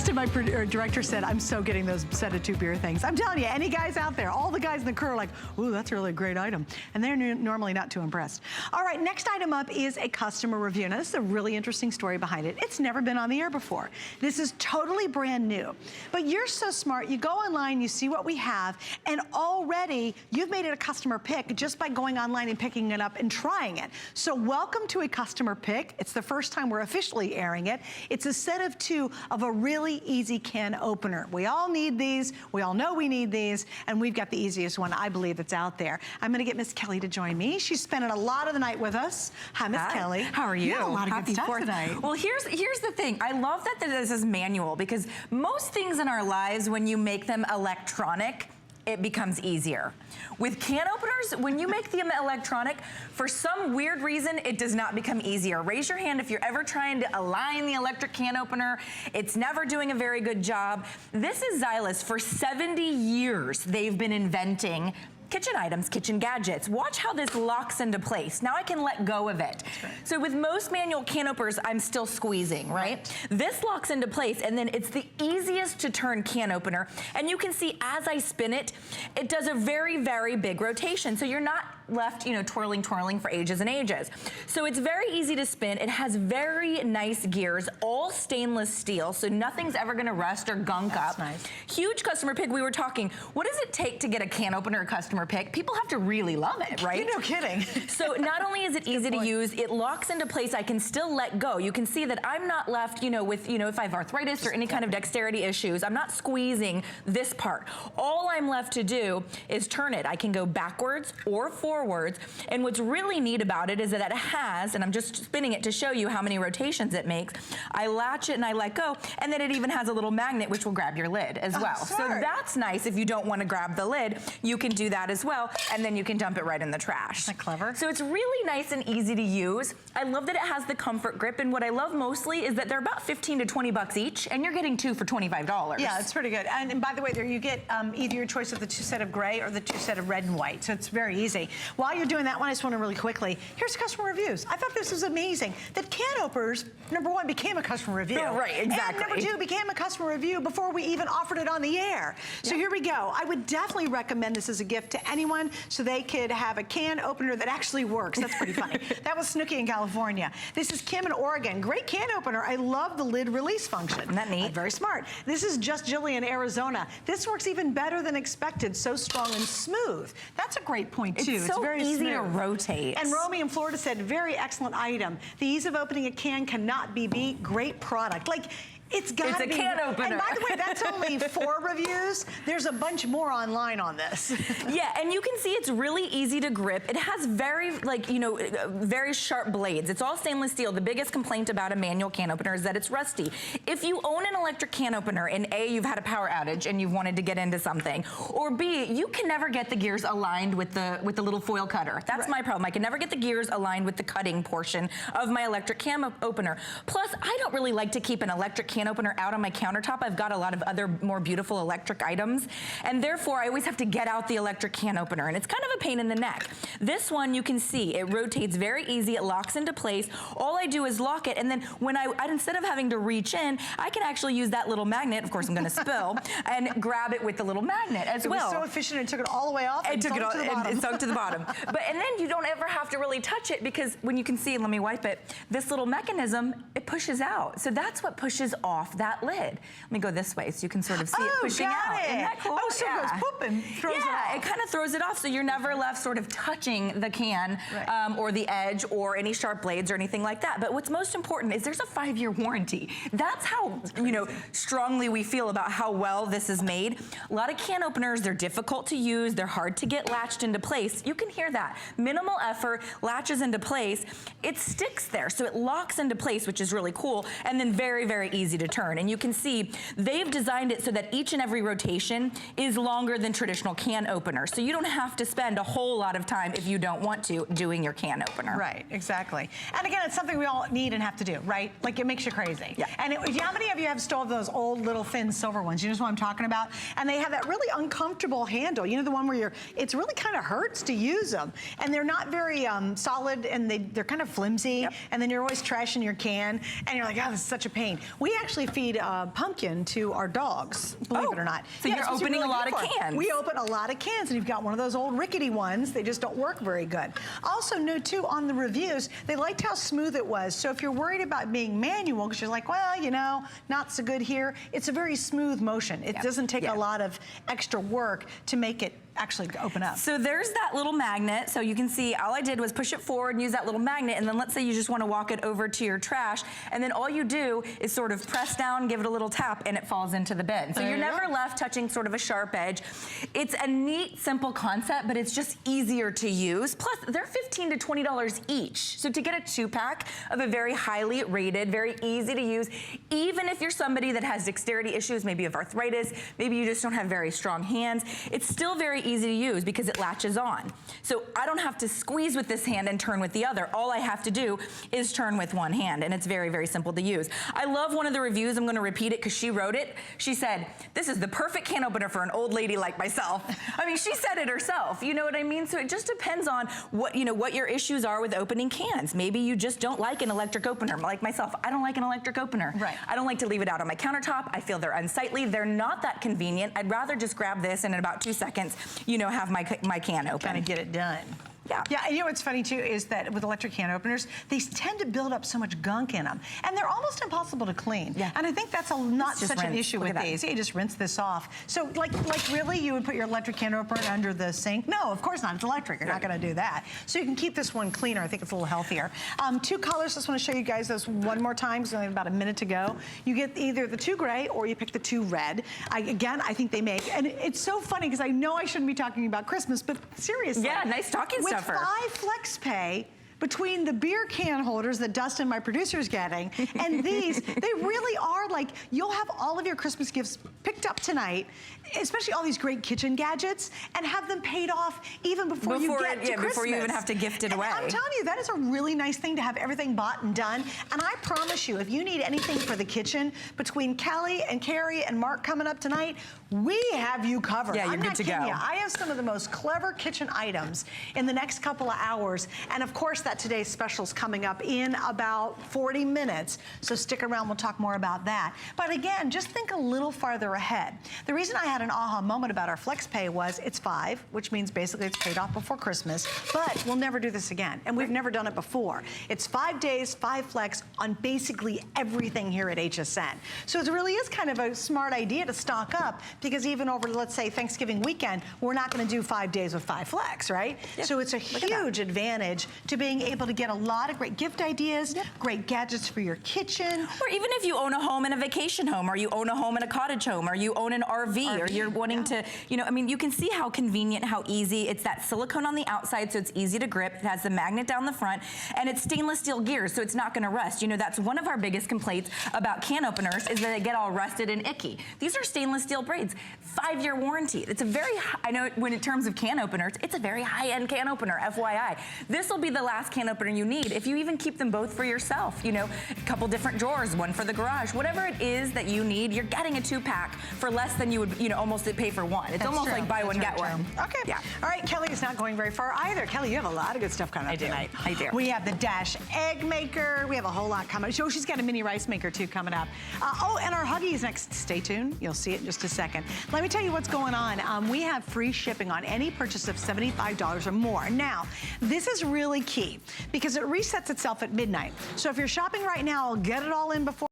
Justin, my director, said, I'm so getting those set of 2 beer things. I'm telling you, any guys out there, all the guys in the crew are like, ooh, that's really a great item. And they're normally not too impressed. All right, next item up is a customer review. Now, this is a really interesting story behind it. It's never been on the air before. This is totally brand new. But you're so smart. You go online, you see what we have, and already you've made it a customer pick just by going online and picking it up and trying it. So welcome to a customer pick. It's the first time we're officially airing it. It's a set of 2 of a really easy can opener. We all need these. We all know we need these. And we've got the easiest one, I believe, that's out there. I'm going to get Miss Kelly to join me. She's spending a lot of the night with us. Hi, Miss Kelly. How are you? Yeah, a lot of good stuff tonight. Well, here's the thing. I love that this is manual, because most things in our lives, when you make them electronic, it becomes easier. With can openers, when you make them electronic, for some weird reason, it does not become easier. Raise your hand if you're ever trying to align the electric can opener. It's never doing a very good job. This is Zyliss. For 70 years, they've been inventing kitchen items, kitchen gadgets. Watch how this locks into place. Now I can let go of it. Right. So with most manual can openers, I'm still squeezing, right? This locks into place, and then it's the easiest to turn can opener. And you can see as I spin it, it does a very, very big rotation. So you're not left, you know, twirling for ages and ages. So it's very easy to spin. It has very nice gears, all stainless steel, so nothing's ever gonna rust or gunk up. Nice. Huge customer pick. We were talking, what does it take to get a can opener customer pick? People have to really love it, right? You're no kidding. So not only is it easy to use, it locks into place. I can still let go. You can see that I'm not left, you know, with, you know, if I have arthritis or any kind of dexterity issues, I'm not squeezing this part. All I'm left to do is turn it. I can go backwards or forwards. And what's really neat about it is that it has, and I'm just spinning it to show you how many rotations it makes. I latch it and I let go, and then it even has a little magnet which will grab your lid as well. So that's nice. If you don't want to grab the lid, you can do that as well, and then you can dump it right in the trash. Isn't that clever? So it's really nice and easy to use. I love that it has the comfort grip, and what I love mostly is that they're about 15 to 20 bucks each, and you're getting 2 for $25. Yeah, it's pretty good. And by the way, there you get either your choice of the 2 set of gray or the 2 set of red and white, so it's very easy. While you're doing that one, I just want to really quickly, here's customer reviews. I thought this was amazing, that can openers, number 1, became a customer review. Oh, right, exactly. And number 2, became a customer review before we even offered it on the air. So here we go. I would definitely recommend this as a gift to anyone so they could have a can opener that actually works. That's pretty funny. That was Snooki in California. This is Kim in Oregon. Great can opener. I love the lid release function. Isn't that neat? Very smart. This is Just Jilly in Arizona. This works even better than expected. So strong and smooth. That's a great point too. It's so very easy smooth to rotate. And Romy in Florida said, very excellent item. The ease of opening a can cannot be beat. Great product. Like, it's got to be. It's a can opener. And by the way, that's only 4 reviews. There's a bunch more online on this. Yeah, and you can see it's really easy to grip. It has very, like, you know, very sharp blades. It's all stainless steel. The biggest complaint about a manual can opener is that it's rusty. If you own an electric can opener and A, you've had a power outage and you've wanted to get into something, or B, you can never get the gears aligned with the little foil cutter. That's my problem. I can never get the gears aligned with the cutting portion of my electric can opener. Plus, I don't really like to keep an electric can opener out on my countertop. I've got a lot of other more beautiful electric items, and therefore I always have to get out the electric can opener, and it's kind of a pain in the neck. This one, you can see it rotates very easy. It locks into place. All I do is lock it, and then when instead of having to reach in, I can actually use that little magnet, of course I'm going to spill, and grab it with the little magnet as well. It was so efficient, it took it all the way off and sunk to the bottom. It sunk to the bottom. And then you don't ever have to really touch it, because when you can see, let me wipe it, this little mechanism, it pushes out. So that's what pushes off that lid. Let me go this way so you can sort of see it pushing out. Isn't that cool? Oh, so it goes poop and throws it off. It kind of throws it off, so you're never left sort of touching the can or the edge or any sharp blades or anything like that. But what's most important is there's a 5-year warranty. That's how, you know, strongly we feel about how well this is made. A lot of can openers, they're difficult to use, they're hard to get latched into place. You can hear that. Minimal effort, latches into place. It sticks there, so it locks into place, which is really cool, and then very, very easy to turn. And you can see they've designed it so that each and every rotation is longer than traditional can openers. So you don't have to spend a whole lot of time, if you don't want to, doing your can opener. Right, exactly. And again, it's something we all need and have to do, right? Like, it makes you crazy. Yeah. And how many of you have still those old little thin silver ones? You know what I'm talking about? And they have that really uncomfortable handle. You know, the one where it's really kind of hurts to use them. And they're not very solid, and they're kind of flimsy. Yep. And then you're always trashing your can, and you're like, oh, this is such a pain. We actually feed pumpkin to our dogs, believe it or not. So you're opening a lot of cans. We open a lot of cans, and you've got one of those old rickety ones. They just don't work very good. Also, note too, on the reviews, they liked how smooth it was. So if you're worried about being manual, because you're like, well, you know, not so good here, it's a very smooth motion. It doesn't take a lot of extra work to make it actually open up. So there's that little magnet. So you can see all I did was push it forward and use that little magnet, and then let's say you just want to walk it over to your trash, and then all you do is sort of press down, give it a little tap, and it falls into the bin. So you're never left touching sort of a sharp edge. It's a neat, simple concept, but it's just easier to use. Plus, they're $15 to $20 each. So to get a 2-pack of a very highly rated, very easy to use, even if you're somebody that has dexterity issues, maybe you have arthritis, maybe you just don't have very strong hands, it's still very easy to use because it latches on. So I don't have to squeeze with this hand and turn with the other. All I have to do is turn with one hand, and it's very, very simple to use. I love one of the reviews. I'm going to repeat it because she wrote it. She said, this is the perfect can opener for an old lady like myself. I mean, she said it herself. You know what I mean? So it just depends on what, you know, what your issues are with opening cans. Maybe you just don't like an electric opener. Like myself, I don't like an electric opener. Right. I don't like to leave it out on my countertop. I feel they're unsightly. They're not that convenient. I'd rather just grab this and in about 2 seconds, you know, have my can open. Kind of get it done. Yeah. Yeah, and you know what's funny too is that with electric can openers, they tend to build up so much gunk in them, and they're almost impossible to clean. Yeah. And I think that's not such an issue with these. You just rinse this off. So like really, you would put your electric can opener under the sink? No, of course not. It's electric. You're not going to do that. So you can keep this one cleaner. I think it's a little healthier. 2 colors. Just want to show you guys those one more time. There's only about a minute to go. You get either the 2 gray or you pick the 2 red. Again, I think they make, and it's so funny because I know I shouldn't be talking about Christmas, but seriously. Yeah, nice stocking stuffer. With 5 flex pay, between the beer can holders that Dustin, my producer, is getting, and these, they really are like, you'll have all of your Christmas gifts picked up tonight, especially all these great kitchen gadgets, and have them paid off even before you get to Christmas. Before you even have to gift it away. I'm telling you, that is a really nice thing to have everything bought and done. And I promise you, if you need anything for the kitchen, between Kelly and Carrie and Mark coming up tonight, we have you covered. Yeah, you're good to go. I have some of the most clever kitchen items in the next couple of hours. And of course, that today's special's coming up in about 40 minutes. So stick around, we'll talk more about that. But again, just think a little farther ahead. The reason I had an aha moment about our flex pay was it's 5, which means basically it's paid off before Christmas, but we'll never do this again. And we've never done it before. It's 5 days, 5 flex on basically everything here at HSN. So it really is kind of a smart idea to stock up, because even over, let's say, Thanksgiving weekend, we're not going to do 5 days with 5 flex, right? Yep. So it's a huge advantage to being able to get a lot of great gift ideas, great gadgets for your kitchen. Or even if you own a home in a vacation home, or you own a home in a cottage home, or you own an RV, or you're wanting to, you know, I mean, you can see how convenient, how easy. It's that silicone on the outside, so it's easy to grip. It has the magnet down the front, and it's stainless steel gears, so it's not going to rust. You know, that's one of our biggest complaints about can openers, is that they get all rusted and icky. These are stainless steel blades. 5-year warranty. It's a very, I know when in terms of can openers, it's a very high-end can opener, FYI. This will be the last can opener you need if you even keep them both for yourself. You know, a couple different drawers, one for the garage. Whatever it is that you need, you're getting a 2-pack for less than you would, you know, almost pay for one. It's almost like buy one, get one. Okay. Yeah. All right, Kelly is not going very far either. Kelly, you have a lot of good stuff coming up tonight. I do. We have the Dash egg maker. We have a whole lot coming. Oh, she's got a mini rice maker too coming up. Oh, and our Huggies next. Stay tuned. You'll see it in just a second. Let me tell you what's going on. We have free shipping on any purchase of $75 or more. Now, this is really key because it resets itself at midnight. So if you're shopping right now, get it all in before